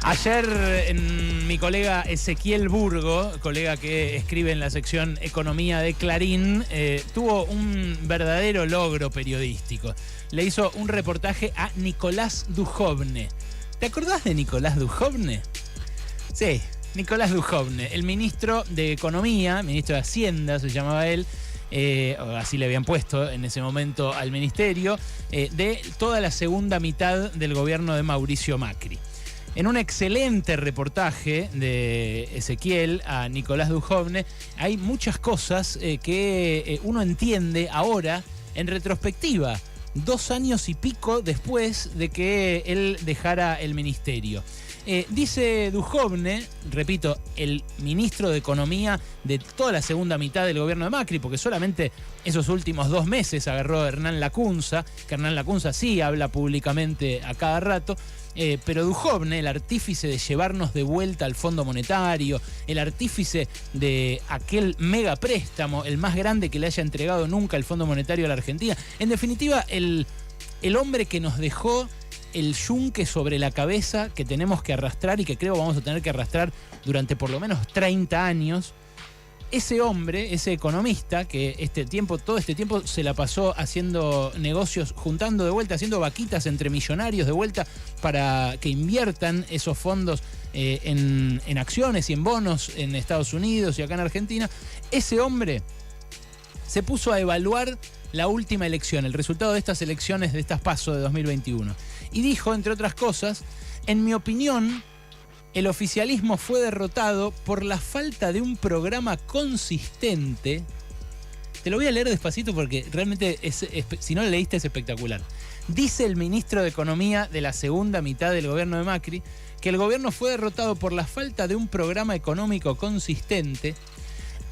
Ayer mi colega Ezequiel Burgo, colega que escribe en la sección Economía de Clarín, tuvo un verdadero logro periodístico. Le hizo un reportaje a Nicolás Dujovne. ¿Te acordás de Nicolás Dujovne? Sí, Nicolás Dujovne, el ministro de Economía, ministro de Hacienda se llamaba él, o así le habían puesto en ese momento al ministerio, de toda la segunda mitad del gobierno de Mauricio Macri. En un excelente reportaje de Ezequiel a Nicolás Dujovne hay muchas cosas que uno entiende ahora en retrospectiva, 2 años y pico después de que él dejara el ministerio. Dice Dujovne, repito, el ministro de Economía de toda la segunda mitad del gobierno de Macri, porque solamente esos últimos 2 meses agarró a Hernán Lacunza, que Hernán Lacunza sí habla públicamente a cada rato, pero Dujovne, el artífice de llevarnos de vuelta al Fondo Monetario, el artífice de aquel mega préstamo, el más grande que le haya entregado nunca el Fondo Monetario a la Argentina, en definitiva, el hombre que nos dejó el yunque sobre la cabeza que tenemos que arrastrar y que creo vamos a tener que arrastrar durante por lo menos 30 años. Ese hombre, ese economista que todo este tiempo se la pasó haciendo negocios, juntando de vuelta, haciendo vaquitas entre millonarios de vuelta para que inviertan esos fondos en acciones y en bonos en Estados Unidos y acá en Argentina, ese hombre se puso a evaluar la última elección, el resultado de estas elecciones, de estas PASO de 2021. Y dijo, entre otras cosas, en mi opinión, el oficialismo fue derrotado por la falta de un programa consistente. Te lo voy a leer despacito porque realmente, si no lo leíste, es espectacular. Dice el ministro de Economía de la segunda mitad del gobierno de Macri que el gobierno fue derrotado por la falta de un programa económico consistente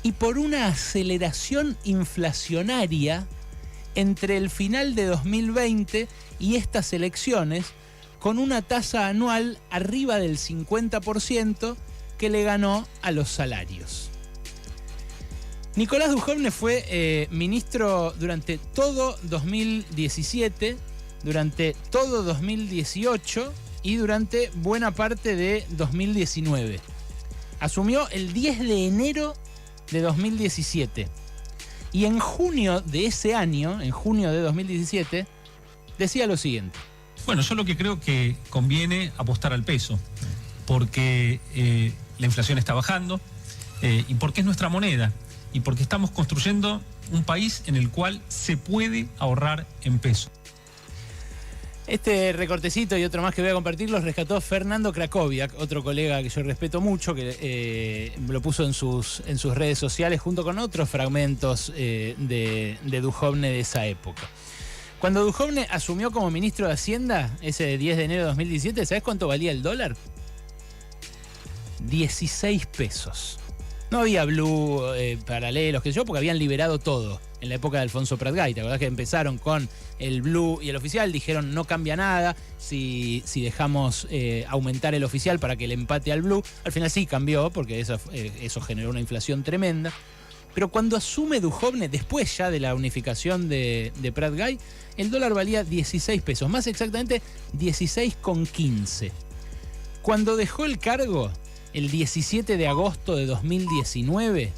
y por una aceleración inflacionaria entre el final de 2020 y estas elecciones, con una tasa anual arriba del 50% que le ganó a los salarios. Nicolás Dujovne fue ministro durante todo 2017, durante todo 2018 y durante buena parte de 2019. Asumió el 10 de enero de 2017. Y en junio de ese año, en junio de 2017, decía lo siguiente. Bueno, yo lo que creo que conviene apostar al peso, porque la inflación está bajando y porque es nuestra moneda y porque estamos construyendo un país en el cual se puede ahorrar en peso. Este recortecito y otro más que voy a compartir los rescató Fernando Krakowiak, otro colega que yo respeto mucho, que lo puso en sus redes sociales junto con otros fragmentos de Dujovne de esa época. Cuando Dujovne asumió como ministro de Hacienda, ese 10 de enero de 2017, ¿sabes cuánto valía el dólar? 16 pesos. No había blue paralelos, qué sé yo, porque habían liberado todo en la época de Alfonso Pratgay. ¿Te acordás que empezaron con el blue y el oficial? Dijeron no cambia nada si dejamos aumentar el oficial para que le empate al blue. Al final sí cambió, porque eso generó una inflación tremenda. Pero cuando asume Dujovne, después ya de la unificación de Pratgay, el dólar valía 16 pesos, más exactamente 16,15. Cuando dejó el cargo, el 17 de agosto de 2019,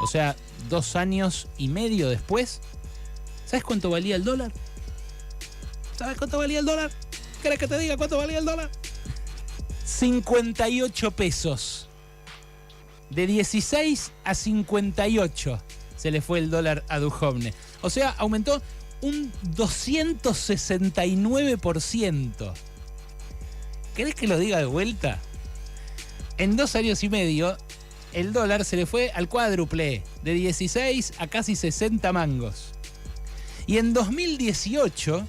o sea, 2 años y medio después, ¿sabes cuánto valía el dólar? ¿Sabes cuánto valía el dólar? ¿Querés que te diga cuánto valía el dólar? 58 pesos. De 16 a 58 se le fue el dólar a Dujovne. O sea, aumentó un 269%. ¿Querés que lo diga de vuelta? En 2 años y medio, el dólar se le fue al cuádruple, de 16 a casi 60 mangos. Y en 2018,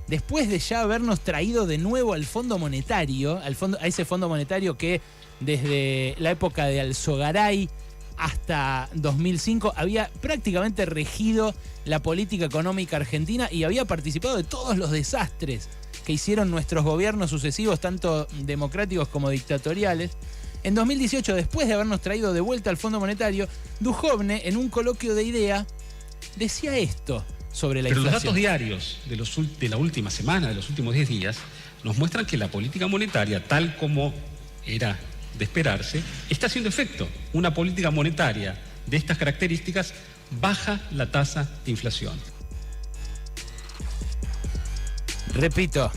después de ya habernos traído de nuevo al Fondo Monetario, a ese Fondo Monetario que desde la época de Alzogaray hasta 2005 había prácticamente regido la política económica argentina y había participado de todos los desastres que hicieron nuestros gobiernos sucesivos, tanto democráticos como dictatoriales. En 2018, después de habernos traído de vuelta al Fondo Monetario, Dujovne, en un coloquio de idea, decía esto sobre la inflación. Pero los datos diarios de la última semana, de los últimos 10 días, nos muestran que la política monetaria, tal como era de esperarse, está haciendo efecto. Una política monetaria de estas características baja la tasa de inflación. Repito,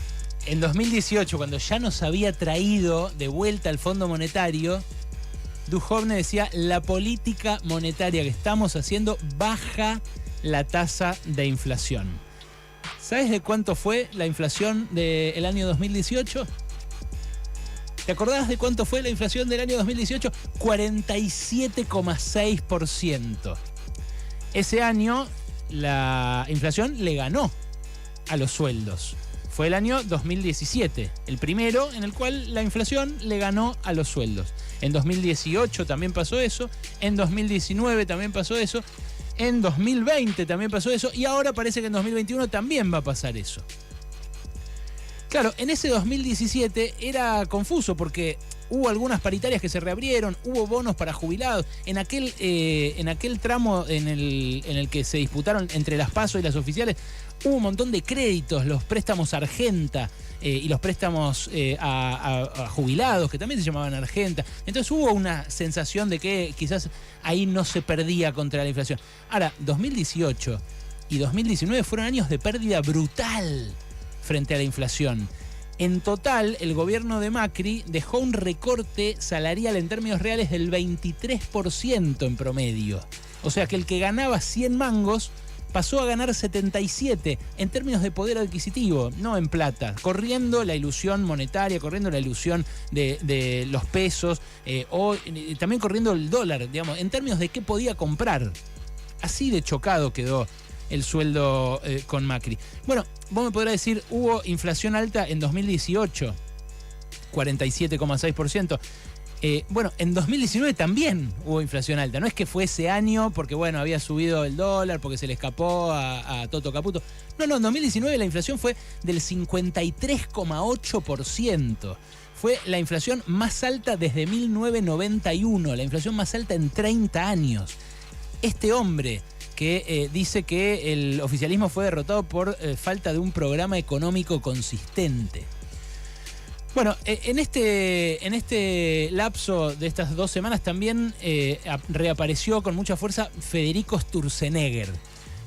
en 2018, cuando ya nos había traído de vuelta al Fondo Monetario, Duhovne decía: la política monetaria que estamos haciendo baja la tasa de inflación. ¿Sabes de cuánto fue la inflación del año 2018? ¿Te acordás de cuánto fue la inflación del año 2018? 47,6%. Ese año la inflación le ganó a los sueldos. Fue el año 2017, el primero en el cual la inflación le ganó a los sueldos. En 2018 también pasó eso, en 2019 también pasó eso, en 2020 también pasó eso, y ahora parece que en 2021 también va a pasar eso. Claro, en ese 2017 era confuso porque hubo algunas paritarias que se reabrieron, hubo bonos para jubilados. En aquel tramo en el que se disputaron entre las PASO y las oficiales, hubo un montón de créditos, los préstamos Argenta y los préstamos a jubilados, que también se llamaban Argenta. Entonces hubo una sensación de que quizás ahí no se perdía contra la inflación. Ahora, 2018 y 2019 fueron años de pérdida brutal frente a la inflación. En total, el gobierno de Macri dejó un recorte salarial en términos reales del 23% en promedio. O sea que el que ganaba 100 mangos pasó a ganar 77 en términos de poder adquisitivo, no en plata, corriendo la ilusión monetaria, corriendo la ilusión de los pesos, o también corriendo el dólar, digamos, en términos de qué podía comprar. Así de chocado quedó el sueldo con Macri. Bueno, vos me podrás decir, hubo inflación alta en 2018, 47,6%. Bueno, en 2019 también hubo inflación alta. No es que fue ese año porque, bueno, había subido el dólar, porque se le escapó a Toto Caputo. No, en 2019 la inflación fue del 53,8%. Fue la inflación más alta desde 1991, la inflación más alta en 30 años. Este hombre que dice que el oficialismo fue derrotado por falta de un programa económico consistente. Bueno, en este lapso de estas 2 semanas también reapareció con mucha fuerza Federico Sturzenegger.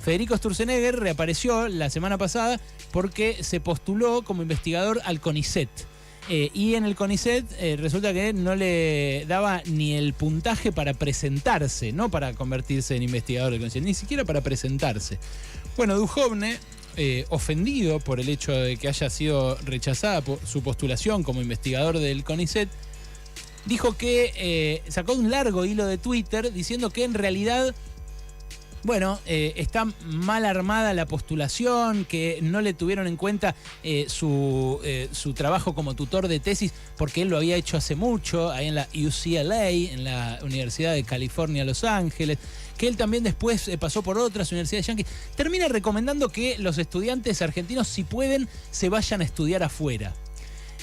Federico Sturzenegger reapareció la semana pasada porque se postuló como investigador al CONICET. Y en el CONICET resulta que no le daba ni el puntaje para presentarse, no para convertirse en investigador del CONICET, ni siquiera para presentarse. Bueno, Duhovne, ofendido por el hecho de que haya sido rechazada su postulación como investigador del CONICET, dijo que sacó un largo hilo de Twitter diciendo que en realidad, bueno, está mal armada la postulación, que no le tuvieron en cuenta su trabajo como tutor de tesis porque él lo había hecho hace mucho, ahí en la UCLA, en la Universidad de California, Los Ángeles, que él también después pasó por otras universidades yanquis. Termina recomendando que los estudiantes argentinos, si pueden, se vayan a estudiar afuera.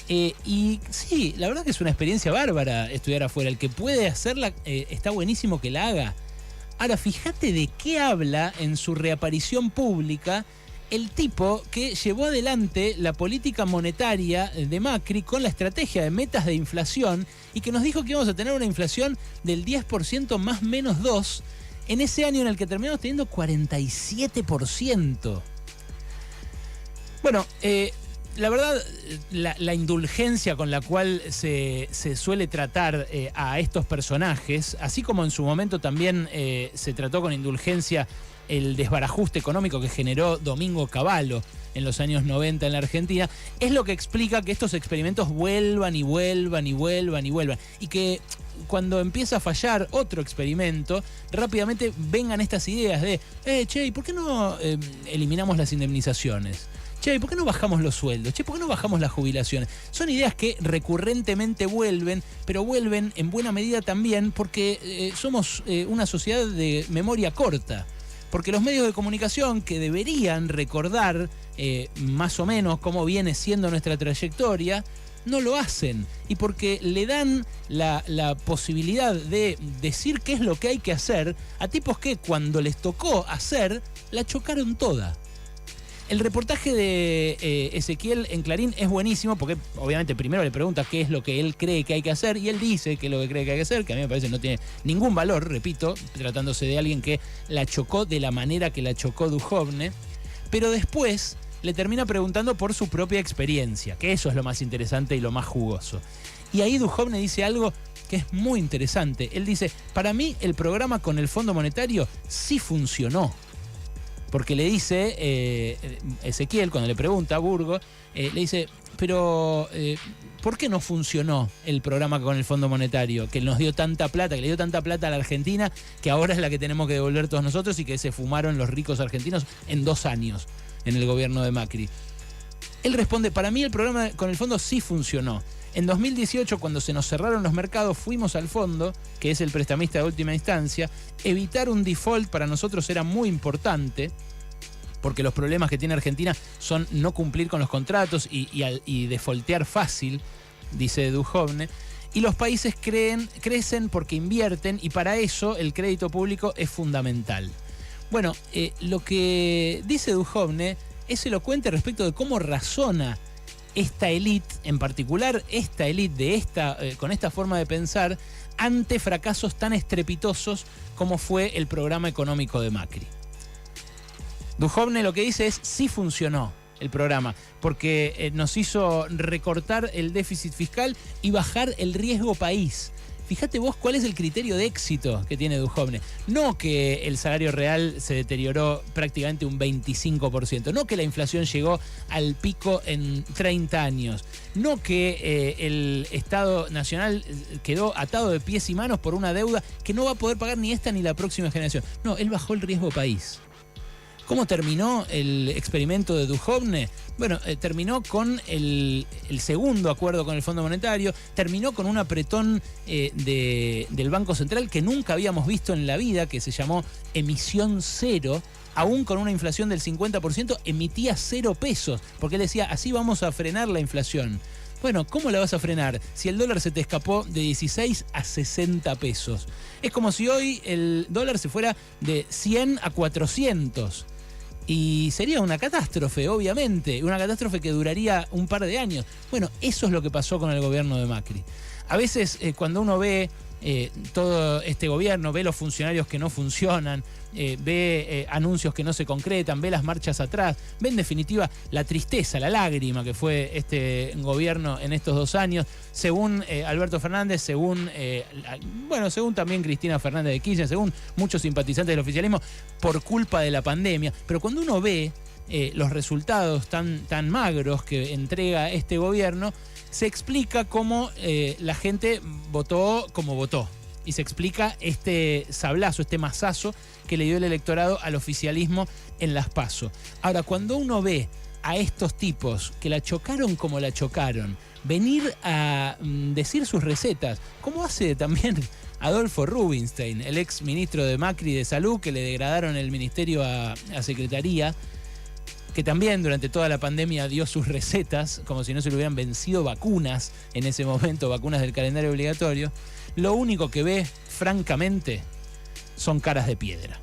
Y sí, la verdad que es una experiencia bárbara estudiar afuera. El que puede hacerla, está buenísimo que la haga. Ahora, fíjate de qué habla en su reaparición pública el tipo que llevó adelante la política monetaria de Macri con la estrategia de metas de inflación y que nos dijo que íbamos a tener una inflación del 10% más menos 2% en ese año en el que terminamos teniendo 47%. Bueno, la verdad, la indulgencia con la cual se suele tratar a estos personajes, así como en su momento también se trató con indulgencia el desbarajuste económico que generó Domingo Cavallo en los años 90 en la Argentina, es lo que explica que estos experimentos vuelvan y vuelvan y vuelvan y vuelvan. Y que cuando empieza a fallar otro experimento, rápidamente vengan estas ideas de, che, ¿y por qué no eliminamos las indemnizaciones? Che, ¿por qué no bajamos los sueldos? Che, ¿por qué no bajamos las jubilaciones? Son ideas que recurrentemente vuelven, pero vuelven en buena medida también porque somos una sociedad de memoria corta. Porque los medios de comunicación que deberían recordar más o menos cómo viene siendo nuestra trayectoria, no lo hacen. Y porque le dan la posibilidad de decir qué es lo que hay que hacer a tipos que cuando les tocó hacer, la chocaron toda. El reportaje de Ezequiel en Clarín es buenísimo porque obviamente primero le pregunta qué es lo que él cree que hay que hacer y él dice qué es lo que cree que hay que hacer, que a mí me parece que no tiene ningún valor, repito, tratándose de alguien que la chocó de la manera que la chocó Duhovne, pero después le termina preguntando por su propia experiencia, que eso es lo más interesante y lo más jugoso. Y ahí Duhovne dice algo que es muy interesante. Él dice, para mí el programa con el Fondo Monetario sí funcionó. Porque le dice, Ezequiel, cuando le pregunta a Burgo, le dice, pero ¿por qué no funcionó el programa con el Fondo Monetario? Que nos dio tanta plata, que le dio tanta plata a la Argentina, que ahora es la que tenemos que devolver todos nosotros y que se fumaron los ricos argentinos en 2 años en el gobierno de Macri. Él responde, para mí el programa con el fondo sí funcionó. En 2018, cuando se nos cerraron los mercados, fuimos al fondo, que es el prestamista de última instancia. Evitar un default para nosotros era muy importante, porque los problemas que tiene Argentina son no cumplir con los contratos y defaultear fácil, dice Duhovne. Y los países crecen porque invierten y para eso el crédito público es fundamental. Bueno, lo que dice Duhovne es elocuente respecto de cómo razona esta élite, en particular esta élite con esta forma de pensar, ante fracasos tan estrepitosos como fue el programa económico de Macri. Duhovne lo que dice es, sí funcionó el programa, porque nos hizo recortar el déficit fiscal y bajar el riesgo país. Fíjate vos cuál es el criterio de éxito que tiene Duhovne. No que el salario real se deterioró prácticamente un 25%, no que la inflación llegó al pico en 30 años, no que el Estado Nacional quedó atado de pies y manos por una deuda que no va a poder pagar ni esta ni la próxima generación. No, él bajó el riesgo país. ¿Cómo terminó el experimento de Duhovne? Bueno, terminó con el segundo acuerdo con el Fondo Monetario, terminó con un apretón del Banco Central que nunca habíamos visto en la vida, que se llamó emisión cero. Aún con una inflación del 50%, emitía 0 pesos, porque él decía, así vamos a frenar la inflación. Bueno, ¿cómo la vas a frenar si el dólar se te escapó de 16 a 60 pesos? Es como si hoy el dólar se fuera de 100 a 400. Y sería una catástrofe, obviamente, una catástrofe que duraría un par de años. Bueno, eso es lo que pasó con el gobierno de Macri. A veces cuando uno ve todo este gobierno, ve los funcionarios que no funcionan, ve anuncios que no se concretan, ve las marchas atrás, ve en definitiva la tristeza, la lágrima que fue este gobierno en estos 2 años, según Alberto Fernández, según también Cristina Fernández de Kirchner, según muchos simpatizantes del oficialismo, por culpa de la pandemia. Pero cuando uno ve los resultados tan magros que entrega este gobierno, se explica cómo la gente votó como votó. Y se explica este sablazo, este mazazo que le dio el electorado al oficialismo en las PASO. Ahora, cuando uno ve a estos tipos que la chocaron como la chocaron, venir a decir sus recetas, como hace también Adolfo Rubinstein, el ex ministro de Macri de Salud, que le degradaron el ministerio a Secretaría, que también durante toda la pandemia dio sus recetas, como si no se le hubieran vencido vacunas en ese momento, vacunas del calendario obligatorio, lo único que ve, francamente, son caras de piedra.